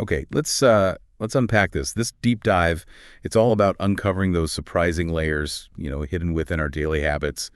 Okay, let's unpack this. This deep dive, it's all about uncovering those surprising layers, hidden within our daily habits.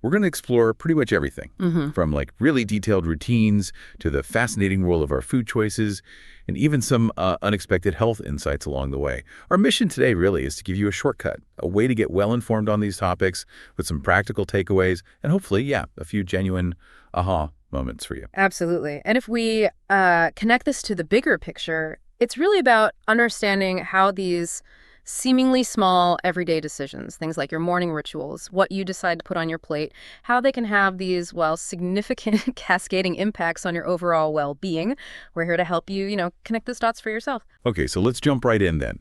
We're going to explore pretty much everything, from like really detailed routines to the fascinating role of our food choices, and even some unexpected health insights along the way. Our mission today really is to give you a shortcut, a way to get well-informed on these topics with some practical takeaways, and hopefully, yeah, a few genuine aha moments for you. Absolutely. And if we connect this to the bigger picture, it's really about understanding how these seemingly small everyday decisions, things like your morning rituals, what you decide to put on your plate, how they can have these, well, significant cascading impacts on your overall well-being. We're here to help you, connect those dots for yourself. Okay, so let's jump right in then.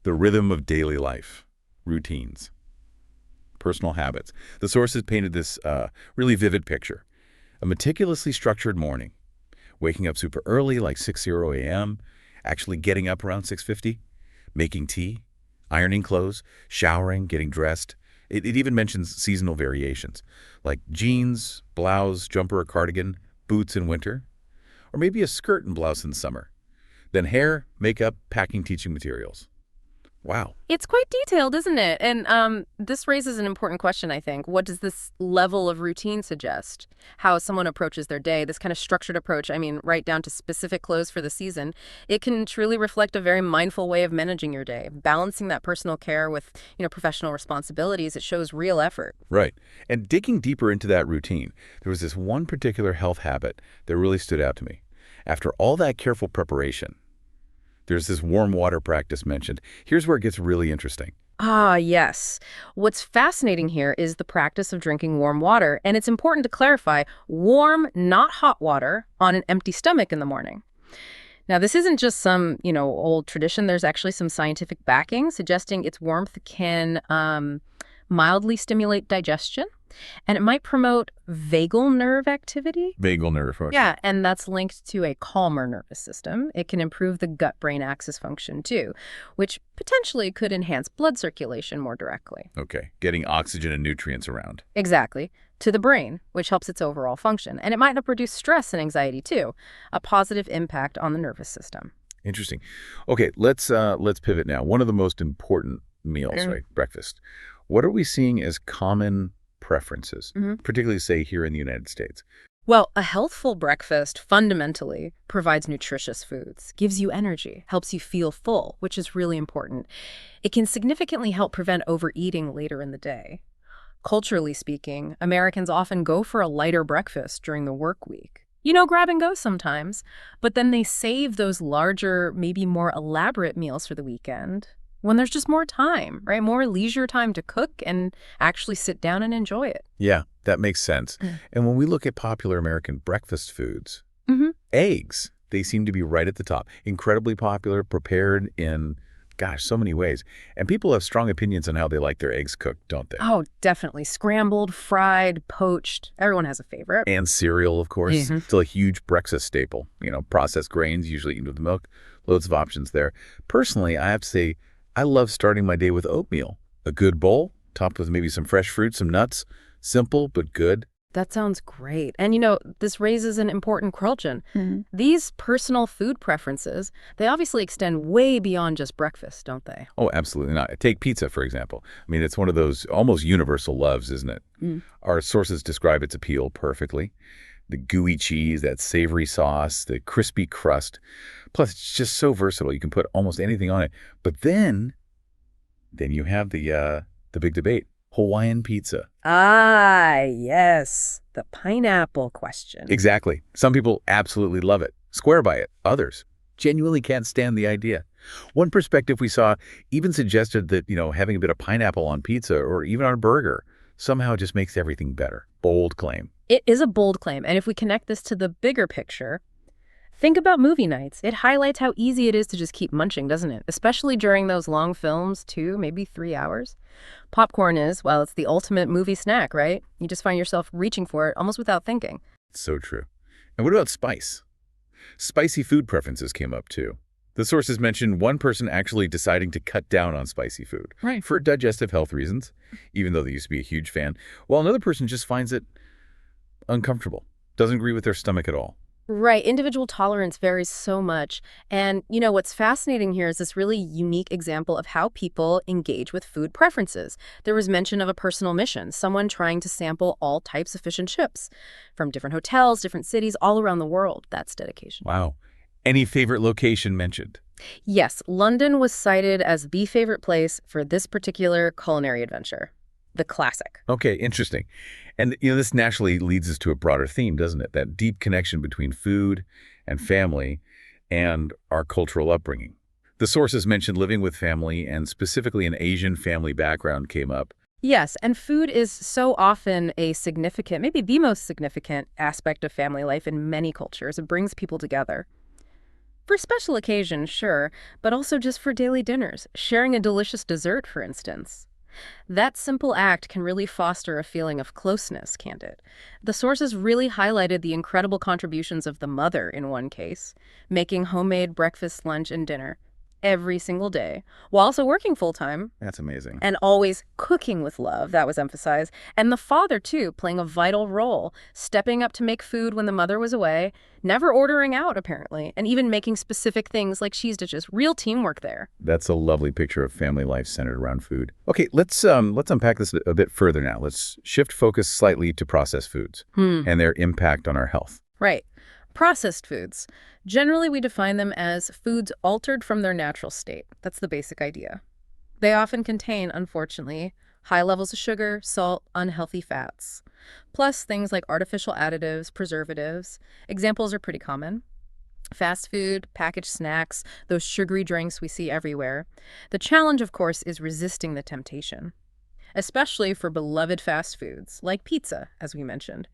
The rhythm of daily life, routines, personal habits. The sources painted this really vivid picture. A meticulously structured morning, waking up super early, like 6:00 a.m., actually getting up around 6:50, making tea, ironing clothes, showering, getting dressed. It even mentions seasonal variations, like jeans, blouse, jumper or cardigan, boots in winter, or maybe a skirt and blouse in summer. Then hair, makeup, packing, teaching materials. Wow. It's quite detailed, isn't it? And this raises an important question, I think. What does this level of routine suggest? How someone approaches their day, this kind of structured approach, right down to specific clothes for the season, it can truly reflect a very mindful way of managing your day. Balancing that personal care with, professional responsibilities, it shows real effort. Right. And digging deeper into that routine, there was this one particular health habit that really stood out to me. After all that careful preparation, there's this warm water practice mentioned. Here's where it gets really interesting. Ah, yes. What's fascinating here is the practice of drinking warm water, and it's important to clarify, warm, not hot water on an empty stomach in the morning. Now, this isn't just some, old tradition. There's actually some scientific backing suggesting its warmth can mildly stimulate digestion, and it might promote vagal nerve activity. Vagal nerve function. Yeah, and that's linked to a calmer nervous system. It can improve the gut-brain axis function, too, which potentially could enhance blood circulation more directly. Okay, getting oxygen and nutrients around. Exactly. To the brain, which helps its overall function. And it might help reduce stress and anxiety, too, a positive impact on the nervous system. Interesting. Okay, let's pivot now. One of the most important meals, right? Breakfast. What are we seeing as common preferences, particularly, say, here in the United States? Well, a healthful breakfast fundamentally provides nutritious foods, gives you energy, helps you feel full, which is really important. It can significantly help prevent overeating later in the day. Culturally speaking, Americans often go for a lighter breakfast during the work week. Grab and go sometimes, but then they save those larger, maybe more elaborate meals for the weekend when there's just more time, right? More leisure time to cook and actually sit down and enjoy it. Yeah, that makes sense. And when we look at popular American breakfast foods, eggs, they seem to be right at the top. Incredibly popular, prepared in, so many ways. And people have strong opinions on how they like their eggs cooked, don't they? Oh, definitely. Scrambled, fried, poached. Everyone has a favorite. And cereal, of course. Still a huge breakfast staple. Processed grains, usually eaten with milk. Loads of options there. Personally, I have to say, I love starting my day with oatmeal. A good bowl, topped with maybe some fresh fruit, some nuts. Simple, but good. That sounds great. And, this raises an important question. These personal food preferences, they obviously extend way beyond just breakfast, don't they? Oh, absolutely not. Take pizza, for example. It's one of those almost universal loves, isn't it? Our sources describe its appeal perfectly. The gooey cheese, that savory sauce, the crispy crust. Plus, it's just so versatile. You can put almost anything on it. But then you have the big debate. Hawaiian pizza. Ah, yes. The pineapple question. Exactly. Some people absolutely love it, swear by it. Others genuinely can't stand the idea. One perspective we saw even suggested that, having a bit of pineapple on pizza or even on a burger somehow just makes everything better. Bold claim. It is a bold claim. And if we connect this to the bigger picture, think about movie nights. It highlights how easy it is to just keep munching, doesn't it? Especially during those long films, 2, maybe 3 hours. Popcorn is, well, it's the ultimate movie snack, right? You just find yourself reaching for it almost without thinking. So true. And what about spice? Spicy food preferences came up too. The sources mentioned one person actually deciding to cut down on spicy food. Right. For digestive health reasons, even though they used to be a huge fan, while another person just finds it uncomfortable, doesn't agree with their stomach at all. Right. Individual tolerance varies so much. And, what's fascinating here is this really unique example of how people engage with food preferences. There was mention of a personal mission, someone trying to sample all types of fish and chips from different hotels, different cities, all around the world. That's dedication. Wow. Any favorite location mentioned? Yes, London was cited as the favorite place for this particular culinary adventure. The classic. Okay, interesting. And this naturally leads us to a broader theme, doesn't it? That deep connection between food and family and our cultural upbringing. The sources mentioned living with family and specifically an Asian family background came up. Yes, and food is so often a significant, maybe the most significant aspect of family life in many cultures. It brings people together. For special occasions, sure, but also just for daily dinners, sharing a delicious dessert, for instance. That simple act can really foster a feeling of closeness, can't it? The sources really highlighted the incredible contributions of the mother in one case, making homemade breakfast, lunch, and dinner every single day, while also working full-time That's amazing. and always cooking with love, that was emphasized. And the father, too, playing a vital role, stepping up to make food when the mother was away, never ordering out, apparently, and even making specific things like cheese dishes. Real teamwork there. That's a lovely picture of family life centered around food. Okay, let's unpack this a bit further now. Let's shift focus slightly to processed foods and their impact on our health. Right. Processed foods. Generally, we define them as foods altered from their natural state. That's the basic idea. They often contain, unfortunately, high levels of sugar, salt, unhealthy fats, plus things like artificial additives, preservatives. Examples are pretty common. Fast food, packaged snacks, those sugary drinks we see everywhere. The challenge, of course, is resisting the temptation, especially for beloved fast foods like pizza, as we mentioned.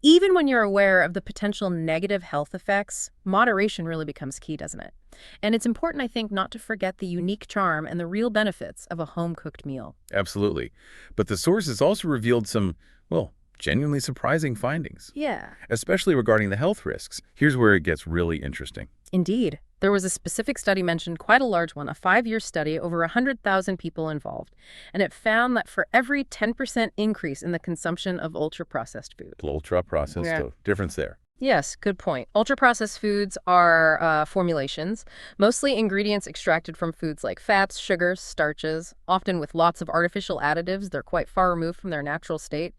Even when you're aware of the potential negative health effects, moderation really becomes key, doesn't it? And it's important, I think, not to forget the unique charm and the real benefits of a home-cooked meal. Absolutely. But the sources also revealed some, well, genuinely surprising findings, Yeah. especially regarding the health risks. Here's where it gets really interesting. Indeed. There was a specific study mentioned, quite a large one, a 5-year study, over 100,000 people involved. And it found that for every 10% increase in the consumption of ultra-processed food. Ultra-processed, Yeah. so difference there. Yes, good point. Ultra-processed foods are formulations, mostly ingredients extracted from foods like fats, sugars, starches, often with lots of artificial additives. They're quite far removed from their natural state.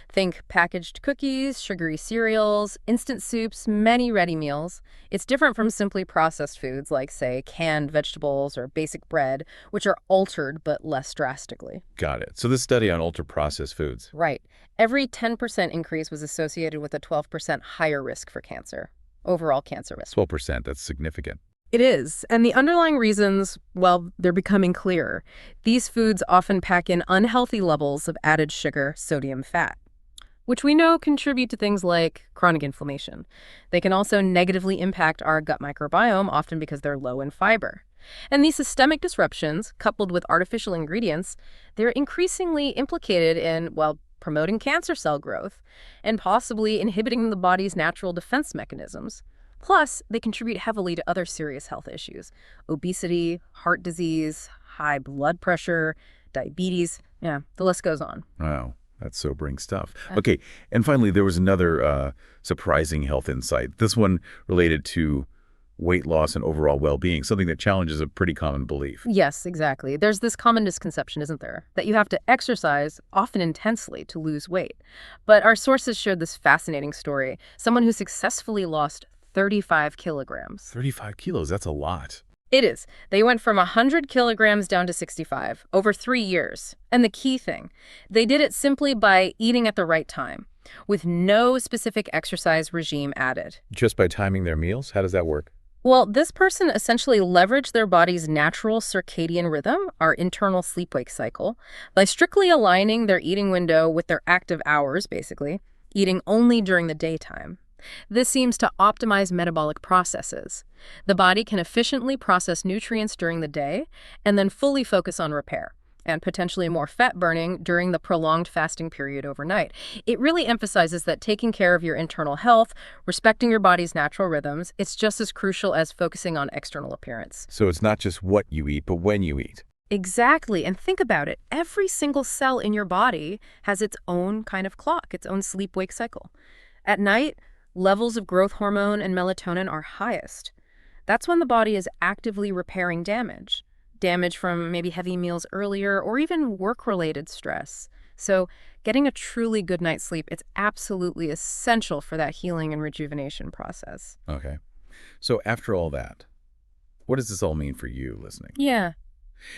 Think packaged cookies, sugary cereals, instant soups, many ready meals. It's different from simply processed foods like, say, canned vegetables or basic bread, which are altered but less drastically. Got it. So this study on ultra-processed foods. Right. Every 10% increase was associated with a 12% higher risk for cancer, overall cancer risk. 12%, that's significant. It is. And the underlying reasons, well, they're becoming clearer. These foods often pack in unhealthy levels of added sugar, sodium, fat, which we know contribute to things like chronic inflammation. They can also negatively impact our gut microbiome, often because they're low in fiber. And these systemic disruptions, coupled with artificial ingredients, they're increasingly implicated in, well, promoting cancer cell growth and possibly inhibiting the body's natural defense mechanisms. Plus, they contribute heavily to other serious health issues: obesity, heart disease, high blood pressure, diabetes. Yeah, the list goes on. Wow. That's sobering stuff. Okay, and finally, there was another surprising health insight. This one related to weight loss and overall well-being, something that challenges a pretty common belief. Yes, exactly. There's this common misconception, isn't there, that you have to exercise, often intensely, to lose weight. But our sources shared this fascinating story. Someone who successfully lost 35 kilograms. 35 kilos, that's a lot. It is. They went from 100 kilograms down to 65 over 3 years. And the key thing, they did it simply by eating at the right time, with no specific exercise regime added. Just by timing their meals? How does that work? Well, this person essentially leveraged their body's natural circadian rhythm, our internal sleep-wake cycle, by strictly aligning their eating window with their active hours, basically, eating only during the daytime. This seems to optimize metabolic processes. The body can efficiently process nutrients during the day and then fully focus on repair and potentially more fat burning during the prolonged fasting period overnight. It really emphasizes that taking care of your internal health, respecting your body's natural rhythms, it's just as crucial as focusing on external appearance. So it's not just what you eat, but when you eat. Exactly. And think about it. Every single cell in your body has its own kind of clock, its own sleep-wake cycle. At night, Levels of growth hormone and melatonin are highest. That's when the body is actively repairing damage. Damage from maybe heavy meals earlier or even work-related stress. So getting a truly good night's sleep, it's absolutely essential for that healing and rejuvenation process. Okay. So after all that, what does this all mean for you listening? Yeah.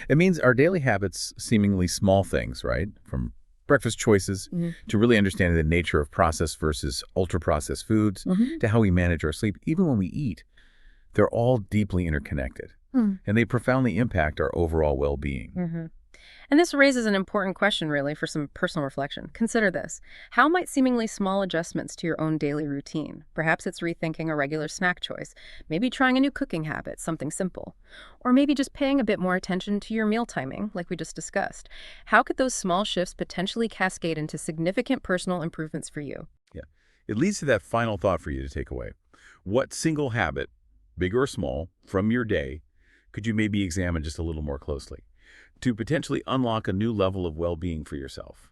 It means our daily habits, seemingly small things, right? From breakfast choices to really understanding the nature of processed versus ultra-processed foods to how we manage our sleep, even when we eat, they're all deeply interconnected. And they profoundly impact our overall well-being. And this raises an important question, really, for some personal reflection. Consider this. How might seemingly small adjustments to your own daily routine? Perhaps it's rethinking a regular snack choice, maybe trying a new cooking habit, something simple. Or maybe just paying a bit more attention to your meal timing, like we just discussed. How could those small shifts potentially cascade into significant personal improvements for you? Yeah. It leads to that final thought for you to take away. What single habit, big or small, from your day, could you maybe examine just a little more closely to potentially unlock a new level of well-being for yourself?